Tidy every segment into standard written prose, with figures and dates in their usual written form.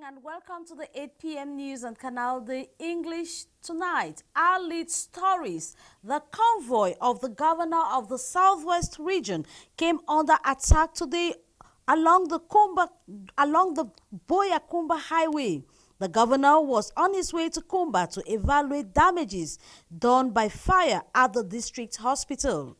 and welcome to the 8 p.m. news on Canal the English. Tonight, our lead stories. The convoy of the governor of the Southwest region came under attack today along the Boya-Kumba highway. The governor was on his way to Kumba to evaluate damages done by fire at the district hospital.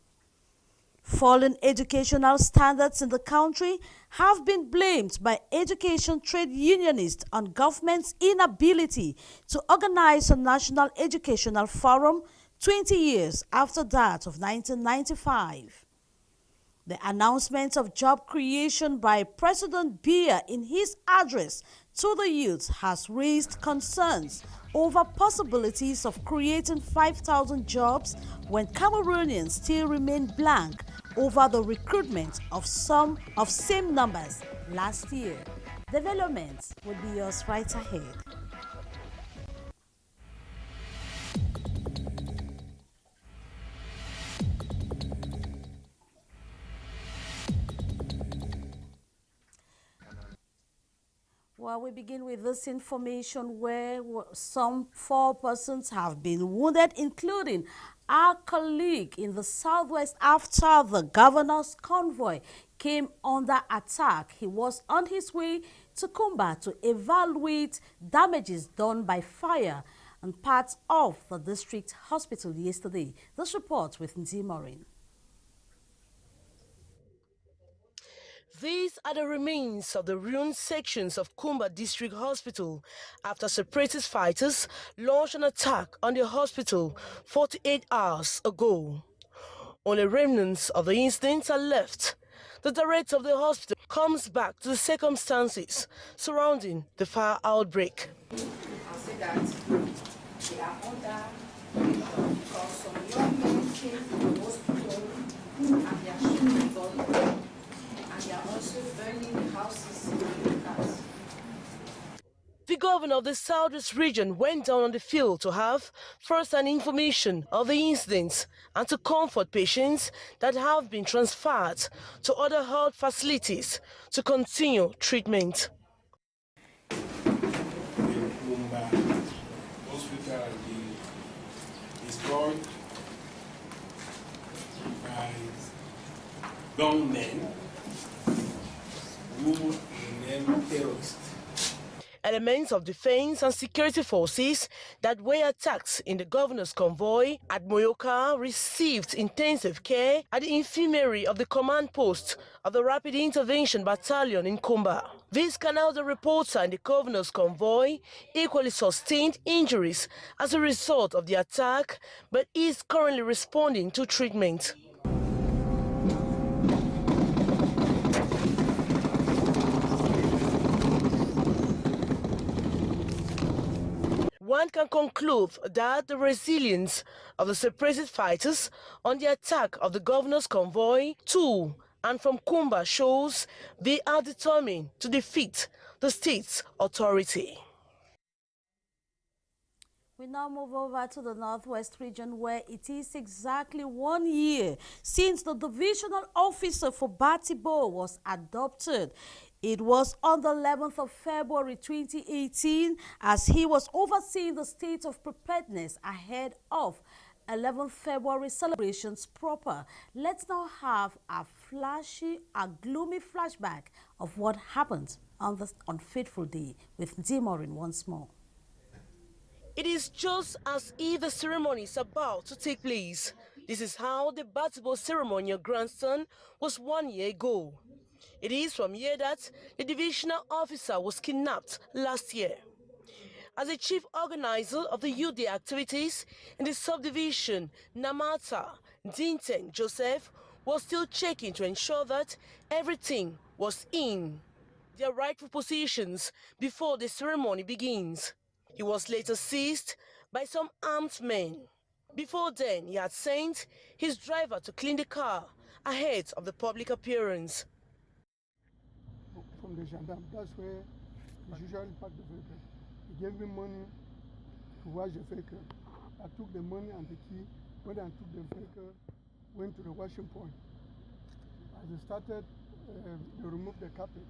Falling educational standards in the country have been blamed by education trade unionists on government's inability to organize a national educational forum 20 years after that of 1995. The announcement of job creation by President Biya in his address to the youth has raised concerns over possibilities of creating 5,000 jobs when Cameroonians still remain blank over the recruitment of same numbers last year. Developments will be yours right ahead. Well, we begin with this information where some 4 persons have been wounded, including our colleague in the Southwest after the governor's convoy came under attack. He was on his way to Kumba to evaluate damages done by fire on parts of the district hospital yesterday. This report with Ndi Morin. These are the remains of the ruined sections of Kumba District Hospital after separatist fighters launched an attack on the hospital 48 hours ago. Only remnants of the incident are left. The director of the hospital comes back to the circumstances surrounding the fire outbreak. I'll say that they are under because some young men came to the hospital and they are shooting bodies. And they are also burning houses and cars. The governor of the Southwest region went down on the field to have first-hand information of the incidents and to comfort patients that have been transferred to other health facilities to continue treatment. The Kumba hospital has been destroyed by gunmen who remain terrorists. Elements of defense and security forces that were attacked in the governor's convoy at Moyoka received intensive care at the infirmary of the command post of the Rapid Intervention Battalion in Kumba. This Canal the reporter in the governor's convoy equally sustained injuries as a result of the attack, but is currently responding to treatment. One can conclude that the resilience of the separatist fighters on the attack of the governor's convoy to and from Kumba shows they are determined to defeat the state's authority. We now move over to the Northwest region where it is exactly 1 year since the divisional officer for Batibo was adopted. It was on the 11th of February 2018 as he was overseeing the state of preparedness ahead of 11th February celebrations proper. Let's now have a gloomy flashback of what happened on this unfaithful day with Ndi Morin once more. It is just as if the ceremony is about to take place. This is how the Batibo ceremonial grandstand was 1 year ago. It is from here that the divisional officer was kidnapped last year. As the chief organizer of the youth day activities in the subdivision, Namata Dinteng Joseph was still checking to ensure that everything was in their rightful positions before the ceremony begins. He was later seized by some armed men. Before then, he had sent his driver to clean the car ahead of the public appearance. From the gendarme, that's where we usually park the vehicle. He gave me money to wash the vehicle. I took the money and the key. When I took the vehicle, went to the washing point. As I started, they removed the carpet.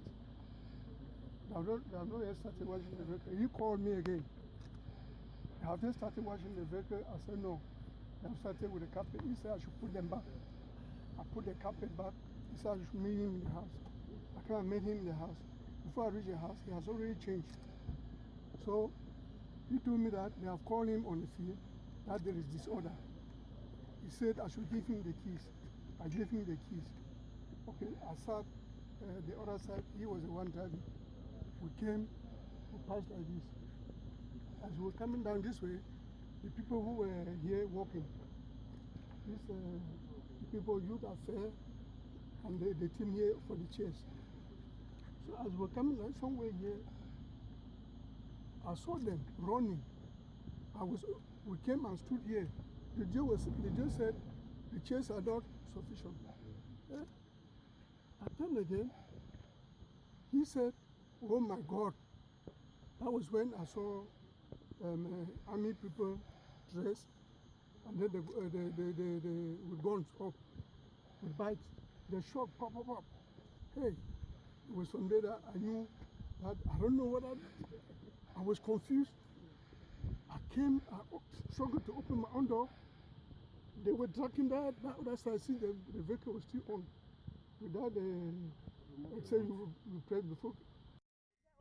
They have not yet started washing the vehicle. He called me again. Have they started washing the vehicle? I said no. They have started with the carpet. He said I should put them back. I put the carpet back. He said I should meet him in the house. I came and met him in the house. Before I reached the house, he has already changed. So he told me that they have called him on the field that there is disorder. He said I should give him the keys. I gave him the keys. Okay, I sat the other side. He was the one driving. We came, we passed like this. As we were coming down this way, the people who were here walking, these people, youth affair, and the team here for the chairs. So as we were coming like somewhere here, I saw them running. We came and stood here. The judge said the chairs are not sufficient. I turned again. He said, "Oh my God!" That was when I saw army people dressed, and then they with guns up, with bikes. They shot, pop, pop, pop. Hey, it was from there that I knew that I don't know what I was confused. I came, I struggled to open my own door. They were dragging that other side. See, the vehicle was still on. Without the except you pressed before.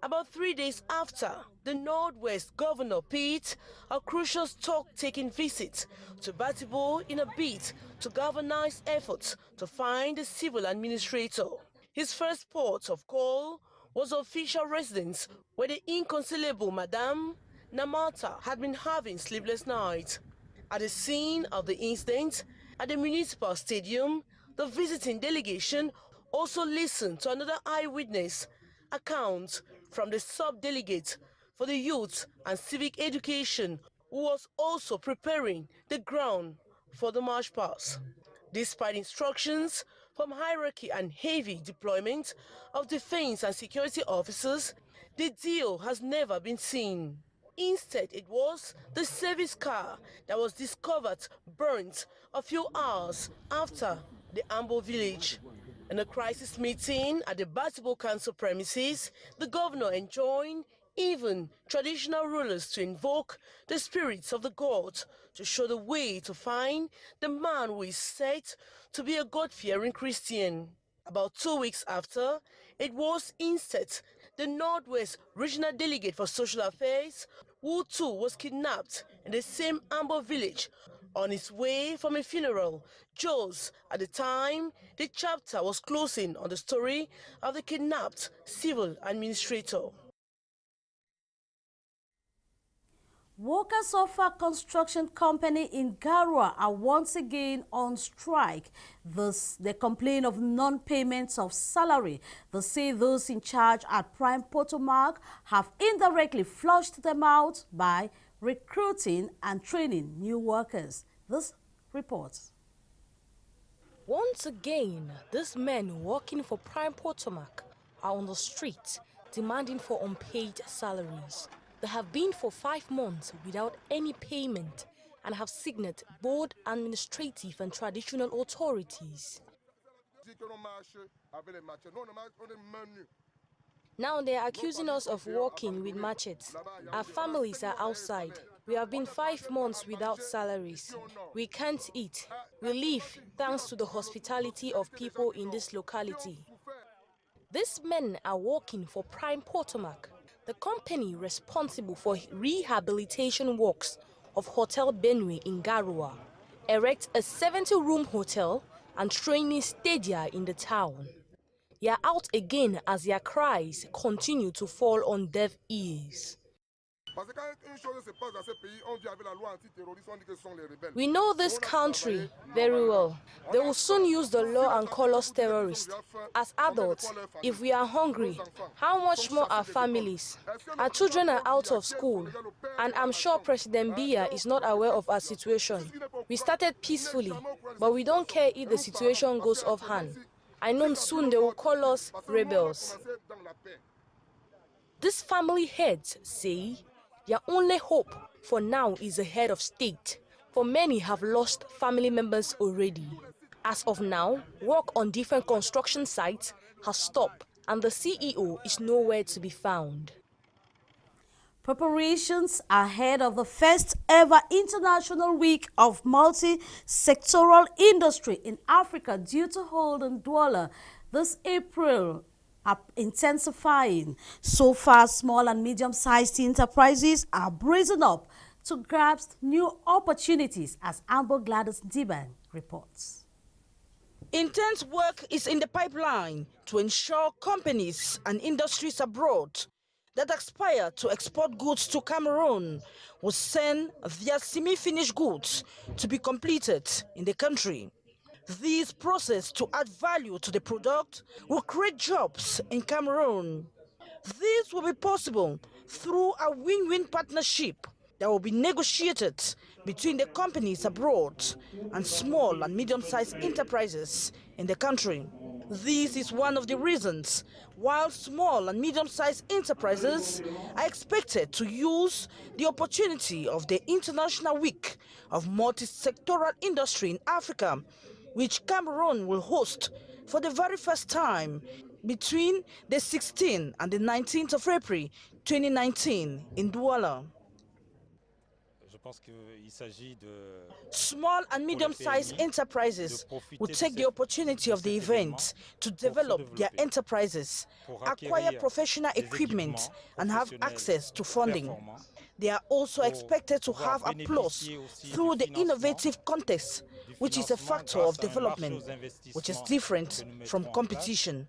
About 3 days after, the Northwest Governor Pete a crucial stock-taking visit to Batibo in a bid to galvanize efforts to find the civil administrator. His first port of call was official residence where the inconsolable Madame Namata had been having sleepless nights. At the scene of the incident, at the municipal stadium, the visiting delegation also listened to another eyewitness account from the sub-delegate for the youth and civic education who was also preparing the ground for the march past. Despite instructions from hierarchy and heavy deployment of defense and security officers, the deal has never been seen. Instead, it was the service car that was discovered burnt a few hours after the Ambo village. In a crisis meeting at the Batibo Council premises, the governor enjoined even traditional rulers to invoke the spirits of the gods to show the way to find the man who is said to be a God-fearing Christian. About 2 weeks after, it was instead the Northwest Regional Delegate for Social Affairs who too was kidnapped in the same Ambo village on his way from a funeral. Just at the time, the chapter was closing on the story of the kidnapped civil administrator. Workers of a construction company in Garua are once again on strike. They complain of non-payments of salary. They say those in charge at Prime Potomac have indirectly flushed them out by recruiting and training new workers. This report. Once again, these men working for Prime Potomac are on the street demanding for unpaid salaries. They have been for 5 months without any payment and have signed both administrative and traditional authorities. Now they are accusing us of working with machetes. Our families are outside. We have been 5 months without salaries. We can't eat. We live thanks to the hospitality of people in this locality. These men are working for Prime Potomac, the company responsible for rehabilitation works of Hotel Benue in Garua, erect a 70-room hotel and training stadia in the town. They are out again as their cries continue to fall on deaf ears. We know this country very well. They will soon use the law and call us terrorists. As adults, if we are hungry, how much more our families? Our children are out of school, and I'm sure President Biya is not aware of our situation. We started peacefully, but we don't care if the situation goes off hand. I know soon they will call us rebels. These family heads say their only hope for now is the head of state, for many have lost family members already. As of now, work on different construction sites has stopped and the CEO is nowhere to be found. Preparations ahead of the first ever International Week of Multisectoral Industry in Africa due to hold in Douala this April are intensifying. So far, small and medium-sized enterprises are brazen up to grasp new opportunities, as Amber Gladys Diban reports. Intense work is in the pipeline to ensure companies and industries abroad that aspire to export goods to Cameroon will send their semi-finished goods to be completed in the country. This process to add value to the product will create jobs in Cameroon. This will be possible through a win-win partnership that will be negotiated between the companies abroad and small and medium-sized enterprises in the country. This is one of the reasons why small and medium-sized enterprises are expected to use the opportunity of the International Week of Multisectoral Industry in Africa, which Cameroon will host for the very first time between the 16th and the 19th of April 2019 in Douala. Small and medium-sized enterprises will take the opportunity of the event to develop their enterprises, acquire professional equipment, and have access to funding. They are also expected to have applause through the innovative contest, which is a factor of development, which is different from competition.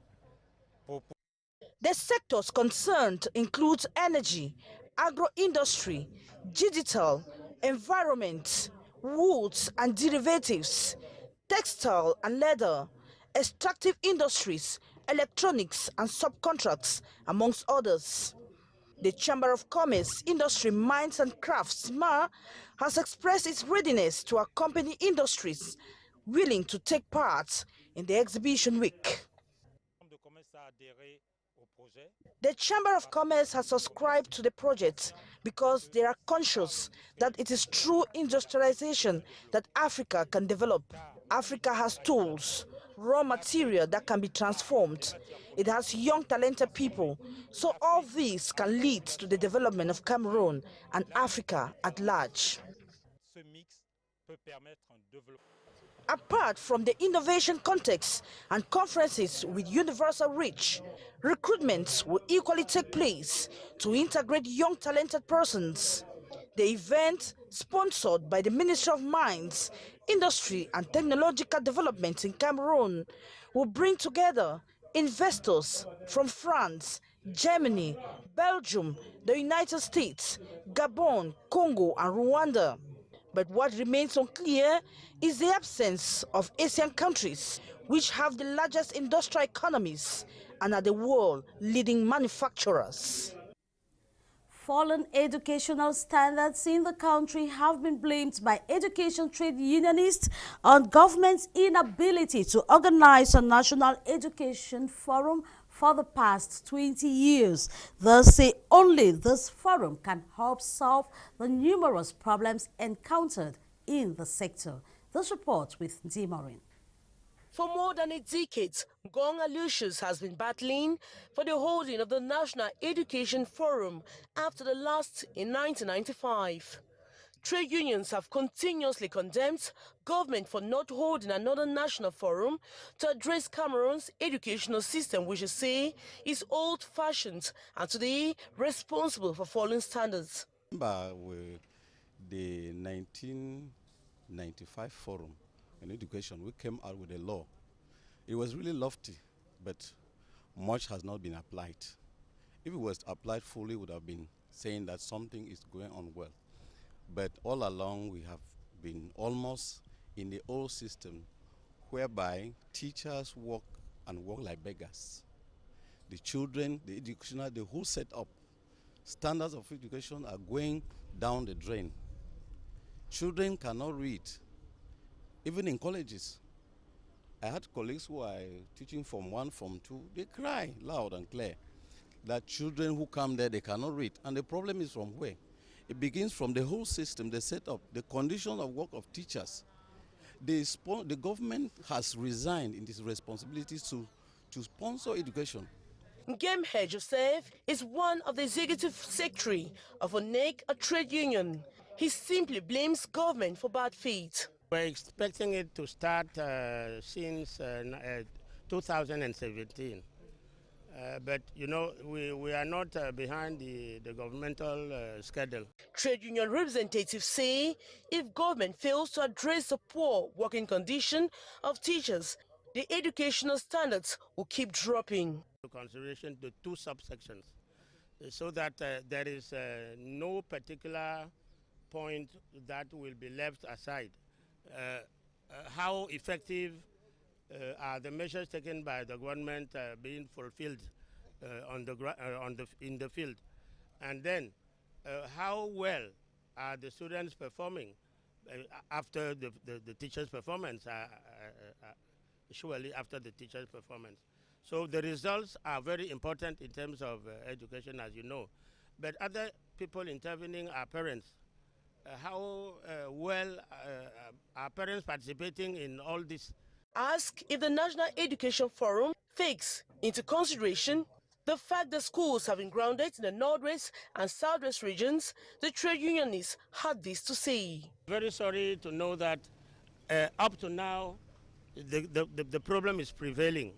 The sectors concerned include energy, agro-industry, digital, environment, woods and derivatives, textile and leather, extractive industries, electronics and subcontracts, amongst others. The Chamber of Commerce, Industry, Mines and Crafts, MA, has expressed its readiness to accompany industries willing to take part in the exhibition week. The Chamber of Commerce has subscribed to the project because they are conscious that it is through industrialization that Africa can develop. Africa has tools, raw material that can be transformed. It has young, talented people. So all these can lead to the development of Cameroon and Africa at large. Apart from the innovation context and conferences with universal reach, recruitments will equally take place to integrate young talented persons. The event, sponsored by the Ministry of Mines, Industry and Technological Development in Cameroon, will bring together investors from France, Germany, Belgium, the United States, Gabon, Congo and Rwanda. But what remains unclear is the absence of Asian countries, which have the largest industrial economies and are the world leading manufacturers. Fallen educational standards in the country have been blamed by education trade unionists on government's inability to organize a national education forum for the past 20 years. They say only this forum can help solve the numerous problems encountered in the sector. This report with Dimorin. For more than a decade, Gong Aloysius has been battling for the holding of the National Education Forum after the last in 1995. Trade unions have continuously condemned government for not holding another national forum to address Cameroon's educational system, which they say is old-fashioned and today responsible for falling standards. With the 1995 forum in education, we came out with a law. It was really lofty, but much has not been applied. If it was applied fully, we would have been saying that something is going on well. But all along, we have been almost in the old system, whereby teachers work like beggars. The children, the educational, the whole setup, standards of education are going down the drain. Children cannot read, even in colleges. I had colleagues who are teaching Form 1, Form 2, they cry loud and clear that children who come there, they cannot read. And the problem is from where? It begins from the whole system, the setup, the condition of work of teachers. The government has resigned in its responsibilities to sponsor education. Gamehead Joseph is one of the executive secretary of ONEC, a trade union. He simply blames government for bad faith. We're expecting it to start since 2017. But, you know, we are not behind the governmental schedule. Trade union representatives say if government fails to address the poor working condition of teachers, the educational standards will keep dropping. Consideration the two subsections so that there is no particular point that will be left aside. How effective are the measures taken by the government being fulfilled in the field? And then how well are the students performing after the teacher's performance, surely after the teacher's performance. So the results are very important in terms of education, as you know. But other people intervening are parents. How well are parents participating in all this? Ask if the National Education Forum takes into consideration the fact that schools have been grounded in the Northwest and Southwest regions. The trade unionists had this to say. Very sorry to know that up to now, the problem is prevailing.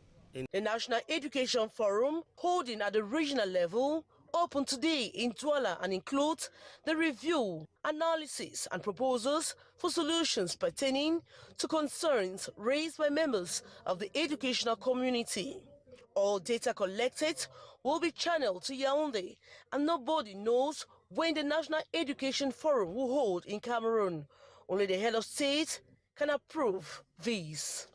The National Education Forum, holding at the regional level, opened today in Douala and includes the review, analysis and proposals for solutions pertaining to concerns raised by members of the educational community. All data collected will be channeled to Yaoundé, and nobody knows when the National Education Forum will hold in Cameroon. Only the head of state can approve these.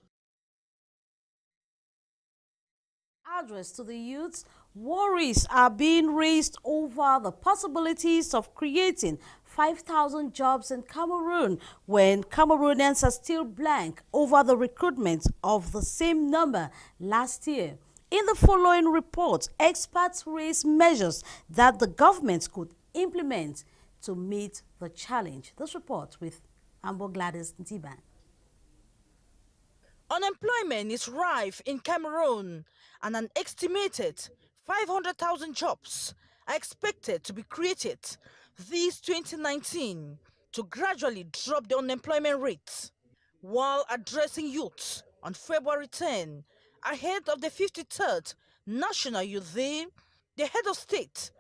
Address to the youths, worries are being raised over the possibilities of creating 5,000 jobs in Cameroon when Cameroonians are still blank over the recruitment of the same number last year. In the following report, experts raise measures that the government could implement to meet the challenge. This report with Ambo Gladys Ntiban. Unemployment is rife in Cameroon, and an estimated 500,000 jobs are expected to be created this 2019 to gradually drop the unemployment rate. While addressing youth on February 10, ahead of the 53rd National Youth Day, the head of state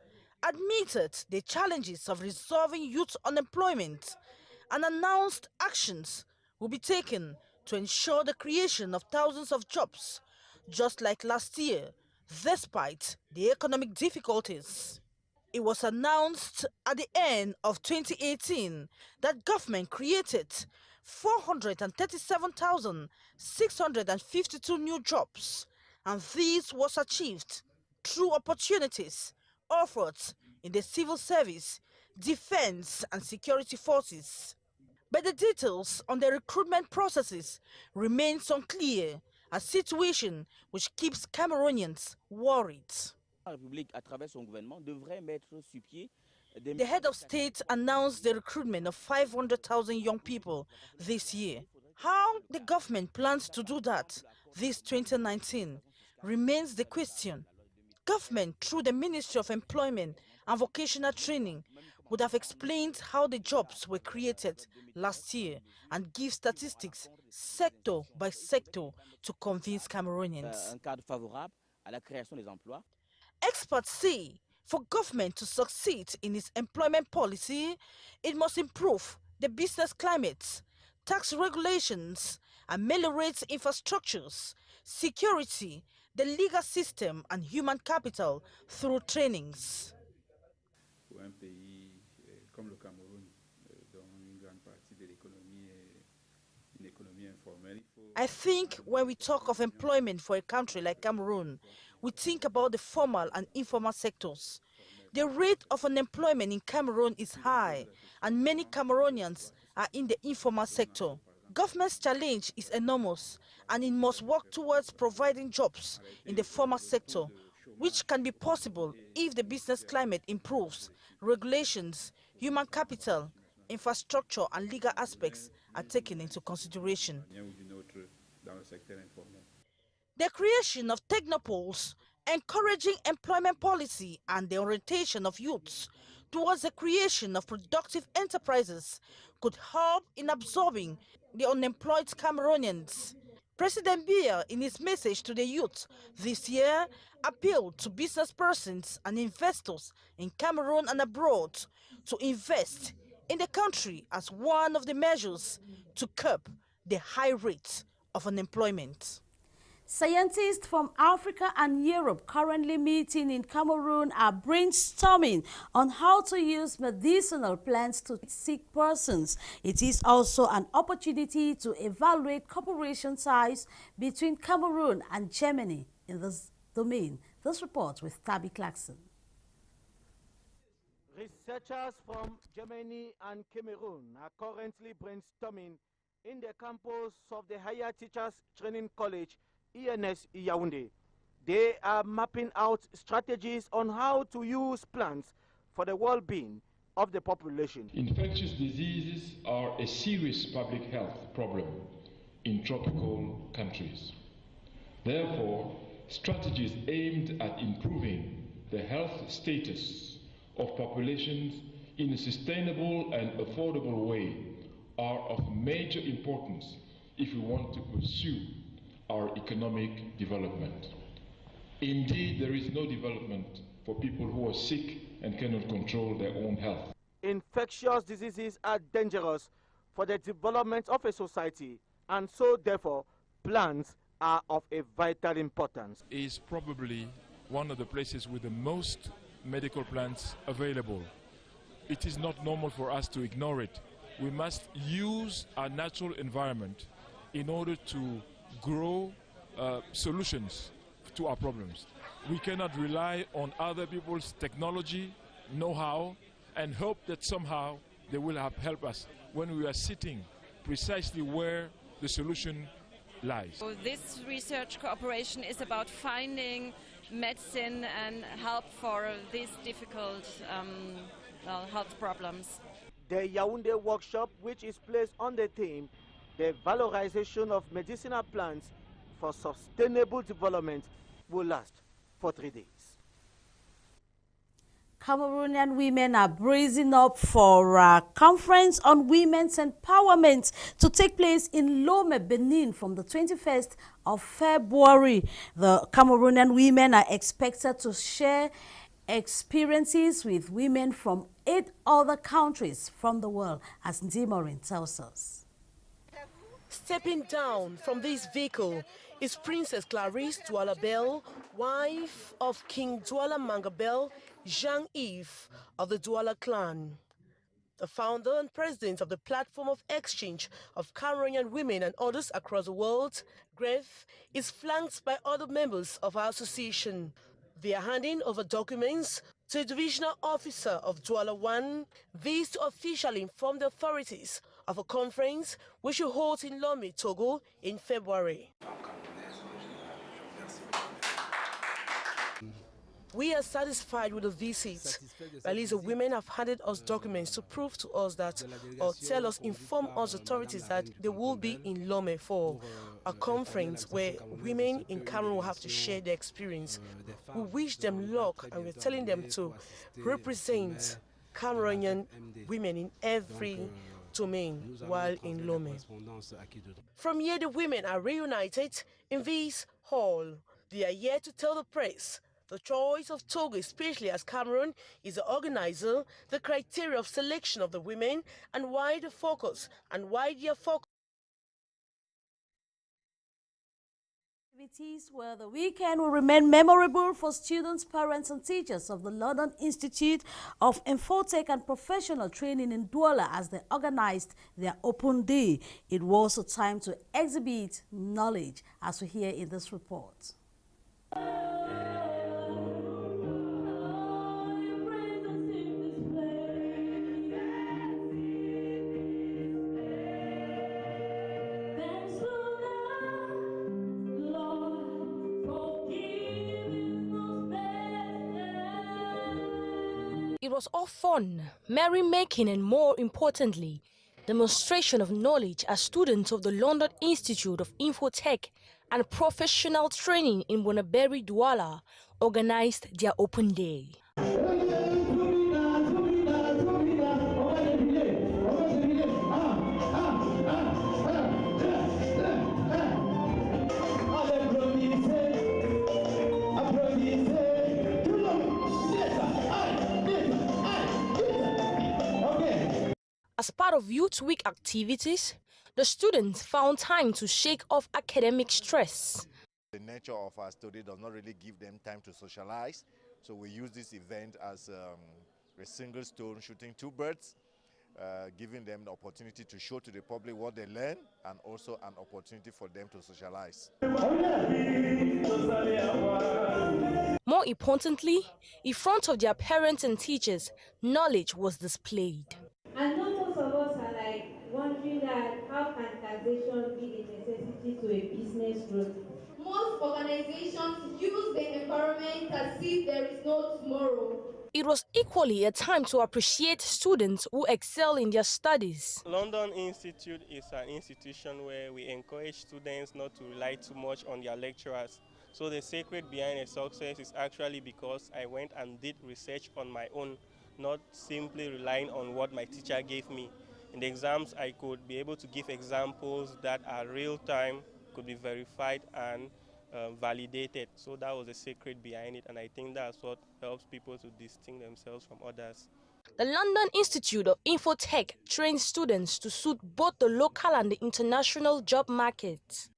admitted the challenges of resolving youth unemployment and announced actions will be taken to ensure the creation of thousands of jobs, just like last year, despite the economic difficulties. It was announced at the end of 2018 that government created 437,652 new jobs, and this was achieved through opportunities offered in the civil service, defense and security forces. But the details on the recruitment processes remains unclear, a situation which keeps Cameroonians worried. The head of state announced the recruitment of 500,000 young people this year. How the government plans to do that this 2019 remains the question. Government, through the Ministry of Employment and Vocational Training, would have explained how the jobs were created last year and give statistics sector by sector to convince Cameroonians. Experts say for government to succeed in its employment policy, it must improve the business climate, tax regulations, ameliorate infrastructures, security, the legal system and human capital through trainings. Pour un pays comme le Cameroun, dont une grande partie de l'économie est une économie informelle. I think when we talk of employment for a country like Cameroon, we think about the formal and informal sectors. The rate of unemployment in Cameroon is high, and many Cameroonians are in the informal sector. Government's challenge is enormous, and it must work towards providing jobs in the formal sector, which can be possible if the business climate improves, regulations, human capital, infrastructure and legal aspects are taken into consideration. The creation of technopoles encouraging employment policy and the orientation of youths towards the creation of productive enterprises could help in absorbing the unemployed Cameroonians. President Biya, in his message to the youth this year, appealed to business persons and investors in Cameroon and abroad to invest in the country as one of the measures to curb the high rate of unemployment. Scientists from Africa and Europe currently meeting in Cameroon are brainstorming on how to use medicinal plants to treat sick persons. It is also an opportunity to evaluate cooperation ties between Cameroon and Germany in this domain. This report with Tabby Clarkson. Researchers from Germany and Cameroon are currently brainstorming in the campus of the Higher Teachers Training College, ENS Yaoundé. They are mapping out strategies on how to use plants for the well-being of the population. Infectious diseases are a serious public health problem in tropical countries. Therefore, strategies aimed at improving the health status of populations in a sustainable and affordable way are of major importance if we want to pursue our economic development. Indeed, there is no development for people who are sick and cannot control their own health. Infectious diseases are dangerous for the development of a society, and so therefore plants are of a vital importance. It is probably one of the places with the most medical plants available. It is not normal for us to ignore it. We must use our natural environment in order to grow solutions to our problems. We cannot rely on other people's technology, know-how, and hope that somehow they will help us when we are sitting precisely where the solution lies. So this research cooperation is about finding medicine and help for these difficult health problems. The Yaoundé workshop, which is placed on the theme, the valorization of medicinal plants for sustainable development, will last for 3 days. Cameroonian women are bracing up for a conference on women's empowerment to take place in Lome, Benin from the 21st of February. The Cameroonian women are expected to share experiences with women from 8 other countries from the world, as Ndimorin tells us. Stepping down from this vehicle is Princess Clarice Douala Bell, wife of King Douala Mangabel, Jean-Yves of the Douala clan. The founder and president of the Platform of Exchange of Cameroonian Women and others across the world, Gref, is flanked by other members of our association. They are handing over documents to a divisional officer of Douala 1, these to officially inform the authorities of a conference which will hold in Lome, Togo in February. We are satisfied with the visit. At least the women have handed us documents to prove to us that, or tell us, inform us authorities that they will be in Lome for a conference where women in Cameroon will have to share their experience. We wish them luck, and we're telling them to represent Cameroonian women in every domain while in Lome. From here, the women are reunited in this hall. They are here to tell the press the choice of Togo, especially as Cameroon is the organizer, the criteria of selection of the women, and why the focus and why their focus. Activities where the weekend will remain memorable for students, parents, and teachers of the London Institute of Infotech and Professional Training in Douala as they organized their open day. It was a time to exhibit knowledge, as we hear in this report. It was all fun, merrymaking, and more importantly, demonstration of knowledge as students of the London Institute of Infotech and Professional Training in Bonaberi, Douala organized their open day. As part of Youth Week activities, the students found time to shake off academic stress. The nature of our study does not really give them time to socialize, so we use this event as a single stone shooting two birds, giving them the opportunity to show to the public what they learn and also an opportunity for them to socialize. More importantly, in front of their parents and teachers, knowledge was displayed. I know most of us are like wondering that how can taxation be a necessity to a business growth? Most organizations use the environment as if there is no tomorrow. It was equally a time to appreciate students who excel in their studies. London Institute is an institution where we encourage students not to rely too much on their lecturers. So the secret behind a success is actually because I went and did research on my own, not simply relying on what my teacher gave me. In the exams, I could be able to give examples that are real-time, could be verified and validated. So that was the secret behind it, and I think that's what helps people to distinguish themselves from others. The London Institute of Infotech trains students to suit both the local and the international job market.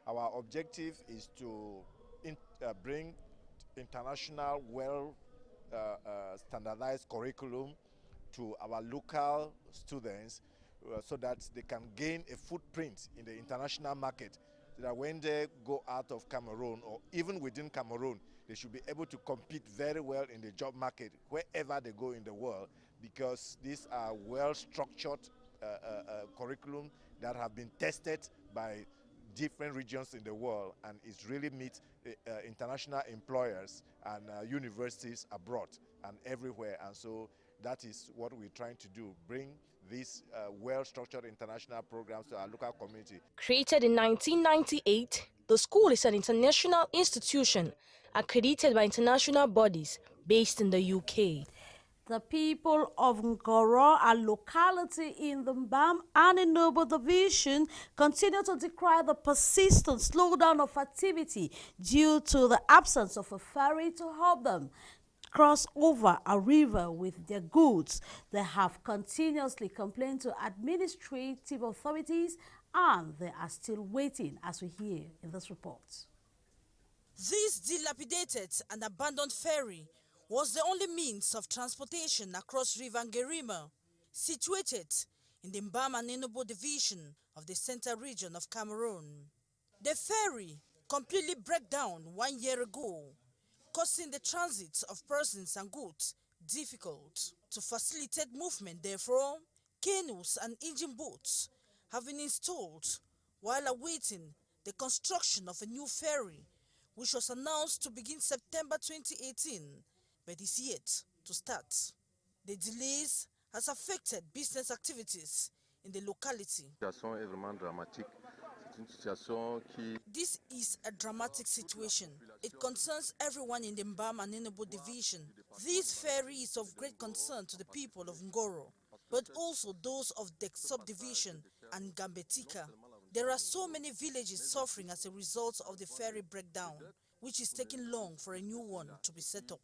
Our objective is to bring international, standardized curriculum to our local students so that they can gain a footprint in the international market, so that when they go out of Cameroon or even within Cameroon, they should be able to compete very well in the job market wherever they go in the world, because these are well-structured curriculum that have been tested by different regions in the world, and it really meets international employers and universities abroad and everywhere. And so that is what we're trying to do, bring these well-structured international programs to our local community. Created in 1998, the school is an international institution accredited by international bodies based in the UK. The people of Ngoro, a locality in the Mbam and Inobo division, continue to decry the persistent slowdown of activity due to the absence of a ferry to help them cross over a river with their goods. They have continuously complained to administrative authorities, and they are still waiting, as we hear in this report. This dilapidated and abandoned ferry was the only means of transportation across River Ngerima, situated in the Mbam and Enugu division of the Central Region of Cameroon. The ferry completely broke down 1 year ago, causing the transit of persons and goods difficult. To facilitate movement, therefore, canoes and engine boats have been installed while awaiting the construction of a new ferry, which was announced to begin September 2018, but is yet to start. The delays has affected business activities in the locality. This is a dramatic situation. It concerns everyone in the Mbam and Enugu division. This ferry is of great concern to the people of Ngoro, but also those of the subdivision and Gambetika. There are so many villages suffering as a result of the ferry breakdown, which is taking long for a new one to be set up.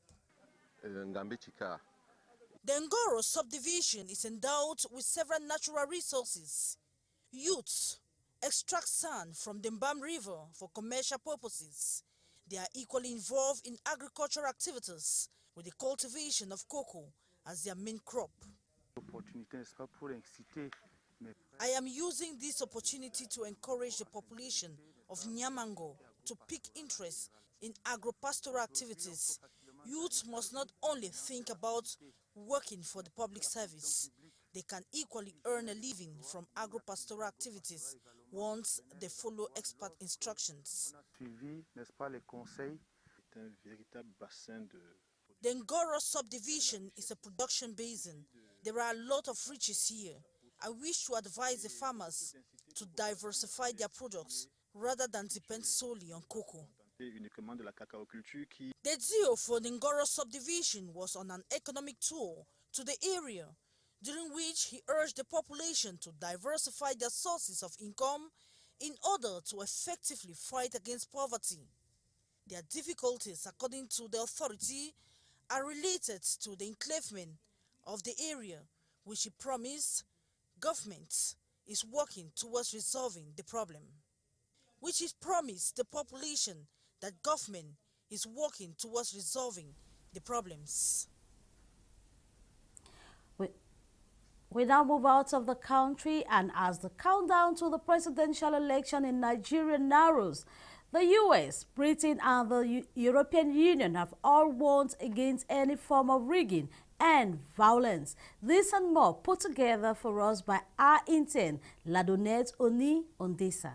The Ngoro subdivision is endowed with several natural resources. Youths extract sand from the Mbam River for commercial purposes. They are equally involved in agricultural activities, with the cultivation of cocoa as their main crop. I am using this opportunity to encourage the population of Nyamango to pick interest in agro-pastoral activities. Youth must not only think about working for the public service, they can equally earn a living from agro-pastoral activities once they follow expert instructions. The Ngoro subdivision is a production basin. There are a lot of riches here. I wish to advise the farmers to diversify their products rather than depend solely on cocoa. The deal for the Ngoro subdivision was on an economic tour to the area, during which he urged the population to diversify their sources of income in order to effectively fight against poverty. Their difficulties, according to the authority, are related to the enclavement of the area, which he promised government is working towards resolving the problem. Which is promised the population that government is working towards resolving the problems. We now move out of the country, and as the countdown to the presidential election in Nigeria narrows, the US, Britain and the European Union have all warned against any form of rigging and violence. This and more put together for us by our intern, Ladonette Oni Ondesa.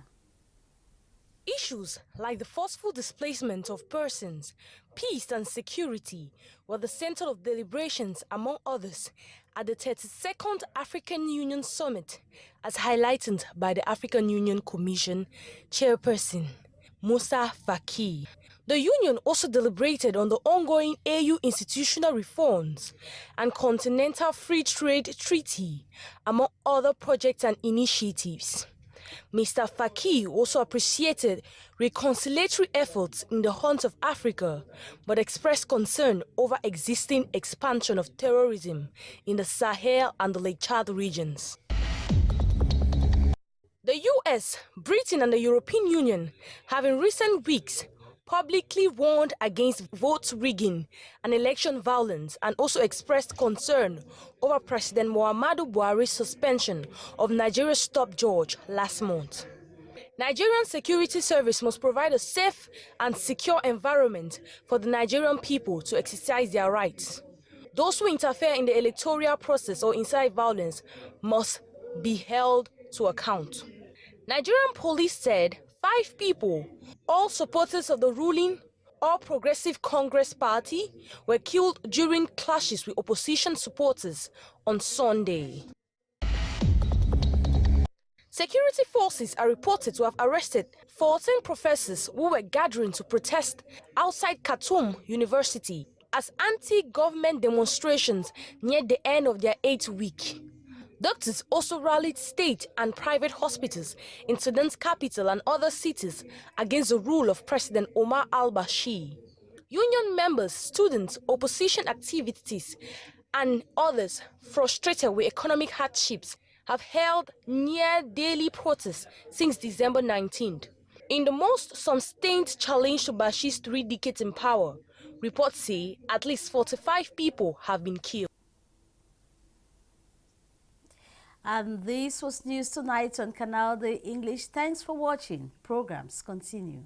Issues like the forceful displacement of persons, peace and security were the center of deliberations, among others, at the 32nd African Union Summit, as highlighted by the African Union Commission chairperson, Musa Faki. The Union also deliberated on the ongoing AU institutional reforms and Continental Free Trade Treaty, among other projects and initiatives. Mr. Faki also appreciated reconciliatory efforts in the Horn of Africa, but expressed concern over existing expansion of terrorism in the Sahel and the Lake Chad regions. The US, Britain and the European Union have in recent weeks publicly warned against vote rigging and election violence, and also expressed concern over President Muhammadu Buhari's suspension of Nigeria's top judge last month. Nigerian Security Service must provide a safe and secure environment for the Nigerian people to exercise their rights. Those who interfere in the electoral process or incite violence must be held to account. Nigerian police said 5 people, all supporters of the ruling All Progressive Congress Party, were killed during clashes with opposition supporters on Sunday. Security forces are reported to have arrested 14 professors who were gathering to protest outside Khartoum University as anti-government demonstrations neared the end of their 8th week. Doctors also rallied state and private hospitals in Sudan's capital and other cities against the rule of President Omar al-Bashir. Union members, students, opposition activities, and others frustrated with economic hardships have held near daily protests since December 19th. In the most sustained challenge to Bashir's 3 decades in power, reports say at least 45 people have been killed. And this was News Tonight on Canal the English. Thanks for watching. Programs continue.